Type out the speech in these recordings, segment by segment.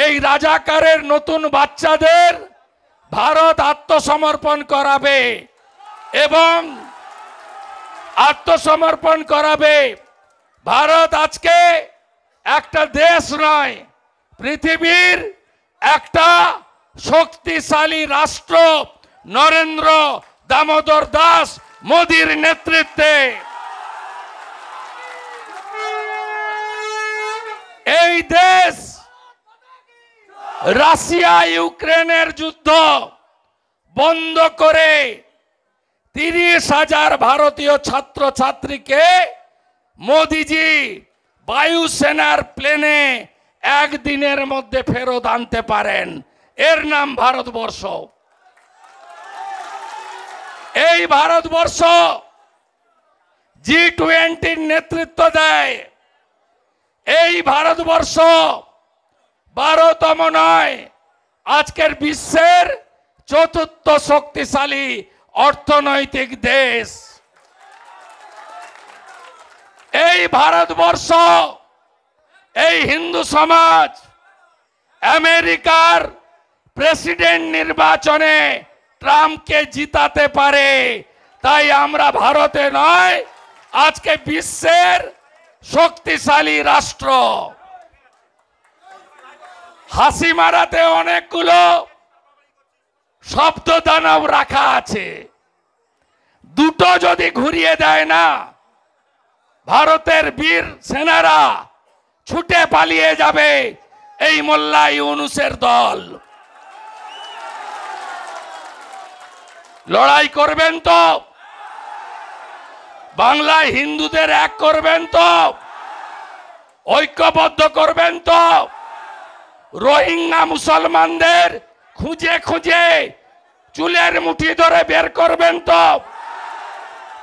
এই রাজাকারের নতুন বাচ্চাদের ভারত আত্মসমর্পণ করাবে এবং আত্মসমর্পণ করাবে। ভারত আজকে একটা দেশ নয়, পৃথিবীর একটা শক্তিশালী রাষ্ট্র নরেন্দ্র দামোদর দাস মোদির নেতৃত্বে। এই দেশ রাশিয়া ইউক্রেনের যুদ্ধ বন্ধ করে 30,000 ভারতীয় ছাত্রছাত্রীকে মোদিজি বায়ুসেনার প্লেনে একদিনের মধ্যে ফেরত আনতে পারেন। এর নাম ভারতবর্ষ। এই ভারতবর্ষ G20 নেতৃত্ব দেয়। এই ভারতবর্ষ 12তম নয়, আজকের বিশ্বের 4র্থ শক্তিশালী অর্থনৈতিক দেশ। এই ভারতবর্ষ, এই হিন্দু সমাজ আমেরিকার প্রেসিডেন্ট নির্বাচনে ট্রাম্পকে জিতাতে পারে। তাই আমরা ভারতে নয়, আজকে বিশ্বের শক্তিশালী রাষ্ট্র। হাসি মারাতে অনেকগুলো শব্দ দানব রাখা আছে, দুটো যদি ঘুরিয়ে দেয় না, ভারতের বীর সেনারা ছুটে পালিয়ে যাবে এই মোল্লা ইউনুসের দল। লড়াই করবেন তো? বাংলায় হিন্দুদের এক করবেন তো? ঐক্যবদ্ধ করবেন তো? রোহিঙ্গা মুসলমানদের খুঁজে খুঁজে চুলের মুঠি ধরে বের করবেন তো?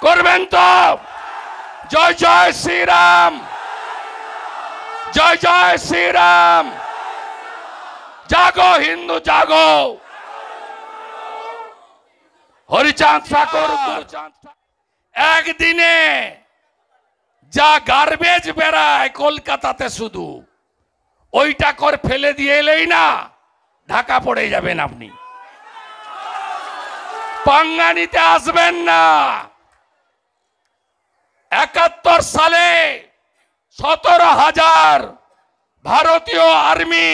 করবেন তো? জয় জয় শ্রীরাম, জয় জয় শ্রীরাম। জাগো হিন্দু জাগো। হরিচাঁদ ঠাকুর একদিনে যা গার্বেজ বেরায় কলকাতাতে, শুধু ওইটা করে ফেলে দিয়ে এলেই না ঢাকা পড়ে যাবেন আপনি। পাঙ্গা নিতে আসবেন না। 71 সালে 17,000 ভারতীয় আর্মি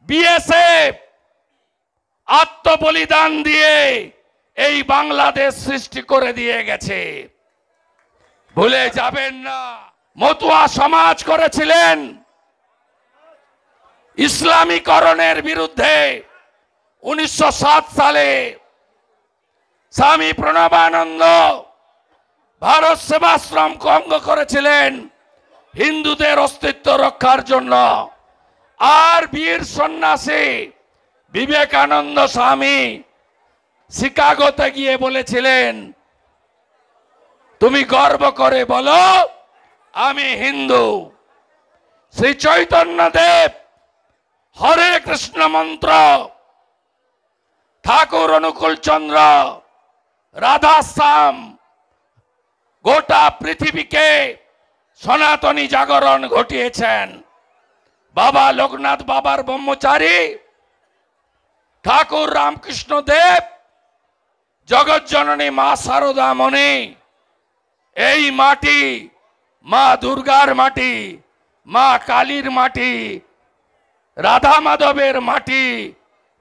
বিএসএফ আত্মবলিদান দিয়ে এই বাংলাদেশ সৃষ্টি করে দিয়ে গেছে, ভুলে যাবেন না। মতুয়া সমাজ করেছিলেন ইসলামীকরণের বিরুদ্ধে 1907 সালে। স্বামী প্রণবানন্দ ভারত সেবাশ্রম অঙ্গ করেছিলেন হিন্দুদের অস্তিত্ব রক্ষার জন্য। আর বীর সন্ন্যাসী বিবেকানন্দ স্বামী শিকাগোতে গিয়ে বলেছিলেন, তুমি গর্ব করে বলো আমি হিন্দু। শ্রী চৈতন্য দেব হরে কৃষ্ণ মন্ত্র, ঠাকুর অনুকূল চন্দ্র, রাধা শ্যাম গোটা পৃথিবীকে সনাতনী জাগরণ ঘটিয়েছেন। বাবা লোকনাথ বাবার ব্রহ্মচারী ঠাকুর রামকৃষ্ণ দেব, জগৎ জননী মা শারদা মণি, এই মাটি মা দুর্গার মাটি, মা কালীর মাটি, রাধা মাধবের মাটি।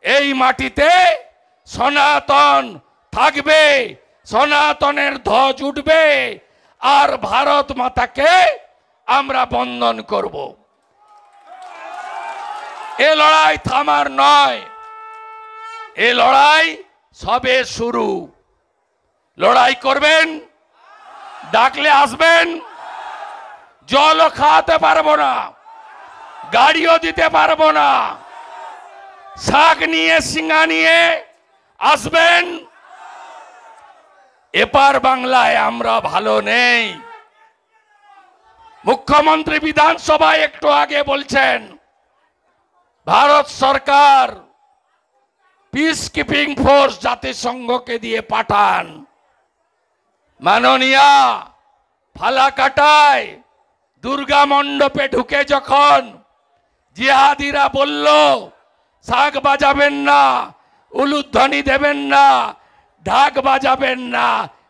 এই মাটিতে সনাতন থাকবে, সনাতনের ধ্বজ উঠবে, আর ভারত মাতাকে আমরা বন্দন করব। এ লড়াই থামার নয়, এ লড়াই সবে শুরু। লড়াই করবেন, ডাকলে আসবেন। জলও খাওয়াতে পারবো না, গাড়িও দিতে পারবো না। শাক নিয়ে সিঙ্গা নিয়ে আসবেন। এপার বাংলায় আমরা ভালো নেই। মুখ্যমন্ত্রী বিধানসভায় একটু আগে বলছেন ভারত সরকার পিস কিপিং ফোর্স জাতিসংঘকে দিয়ে পাঠান। মাননীয়া ফালাকাটায় দুর্গা মণ্ডপে ঢুকে যখন জিহাদিরা বলল শাক বাজাবেন না, উলুধ্বনি দেবেন না, ঢাক বাজাবেন না।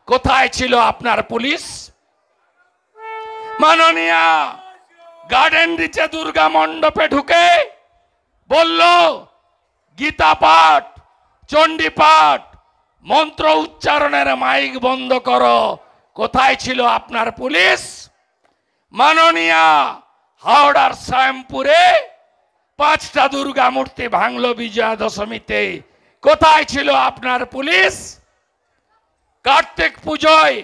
কোথায় ছিল আপনার পুলিশ? মাননীয়া গার্ডেন রিচে দুর্গা মণ্ডপে ঢুকে বলল গীতা পাঠ, চণ্ডী পাঠ, মন্ত্র উচ্চারণের মাইক বন্ধ করো। কোথায় ছিল আপনার পুলিশ? মাননীয়া হাওড়ার শ্যামপুরে 5টা দুর্গা মূর্তি ভাঙলো বিজয়া দশমীতে। কোথায় ছিল আপনার পুলিশ? কার্তিক পুজোয়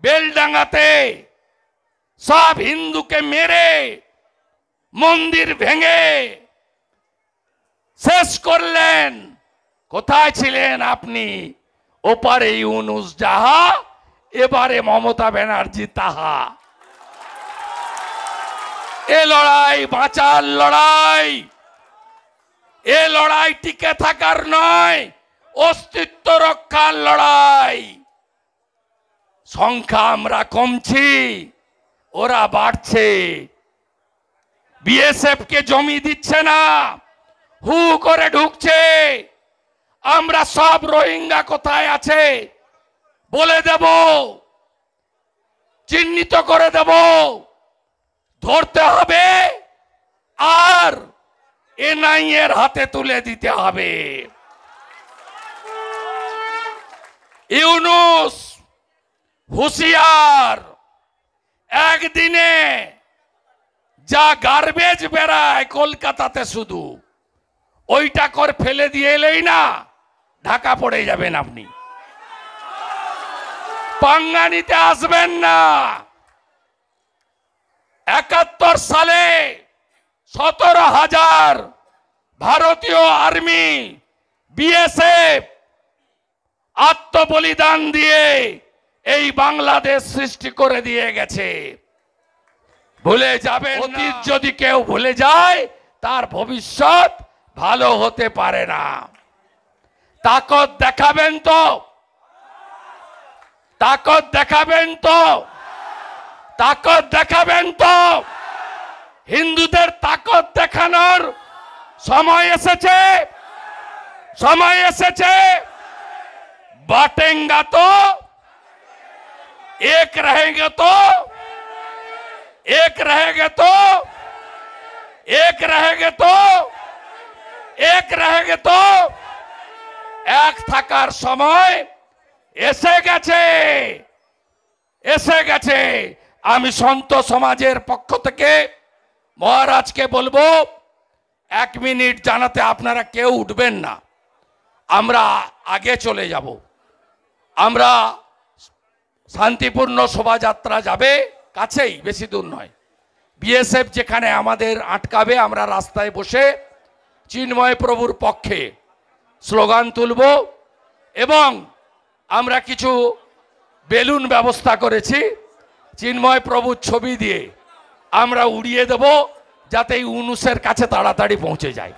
বেলডাঙ্গাতে সব হিন্দুকে মেরে মন্দির ভেঙে শেষ করলেন। কোথায় ছিলেন আপনি? ওপারে ইউনুস যাহা, এবারে মমতা ব্যানার্জি তাহা। এ লড়াই বাঁচার লড়াই, এ লড়াই টিকে থাকার নয়, অস্তিত্ব রক্ষার লড়াই। সংখ্যা আমরা কমছি, ওরা বাড়ছে। বিএসএফ কে জমি দিচ্ছে না, হু করে ঢুকছে। আমরা সব রোহিঙ্গা কোথায় আছে বলে দেব, চিহ্নিত করে দেব, ধরতে হবে আর এনআইএ এর হাতে তুলে দিতে হবে। ইউনুস হুঁশিয়ার, একদিনে যা গার্বেজ বেরায় কলকাতাতে শুধু ওইটা করে ফেলে দিয়ে এলেই না ঢাকা পড়ে যাবেন আপনি। পাঙ্গা নিতে আসবেন না। 71 সালে 17,000 ভারতীয় আর্মি বিএসএফ আত্মবলিদান দিয়ে এই বাংলাদেশ সৃষ্টি করে দিয়ে গেছে। ভুলে যাবেন না। অতীত যদি কেউ ভুলে যায় তার ভবিষ্যৎ ভালো হতে পারে না। তাকত দেখাবেন তো, তাকত দেখাবেন তো, তাকত দেখাবেন তো। হিন্দুদের তাকত দেখানোর সময় এসেছে, সময় এসেছে। बांटेगा तो एक रहेंगे तो, एक रहेंगे तो, एक रहेंगे तो, एक रहेंगे तो এক থাকার সময় এসে গেছে, এসে গেছে। আমি সন্ত সমাজের পক্ষ থেকে মহারাজকে বলবো 1 মিনিট জানাতে আপনারা কেউ উঠবেন না, আমরা আগে চলে যাব। আমরা শান্তিপূর্ণ শোভাযাত্রা যাবে, কাছেই, বেশি দূর নয়। বিএসএফ যেখানে আমাদের আটকাবে আমরা রাস্তায় বসে চিন্ময় প্রভুর পক্ষে স্লোগান তুলব এবং আমরা কিছু বেলুন ব্যবস্থা করেছি চিন্ময় প্রভুর ছবি দিয়ে আমরা উড়িয়ে দেব যাতে ইউনুসের কাছে তাড়াতাড়ি পৌঁছে যায়।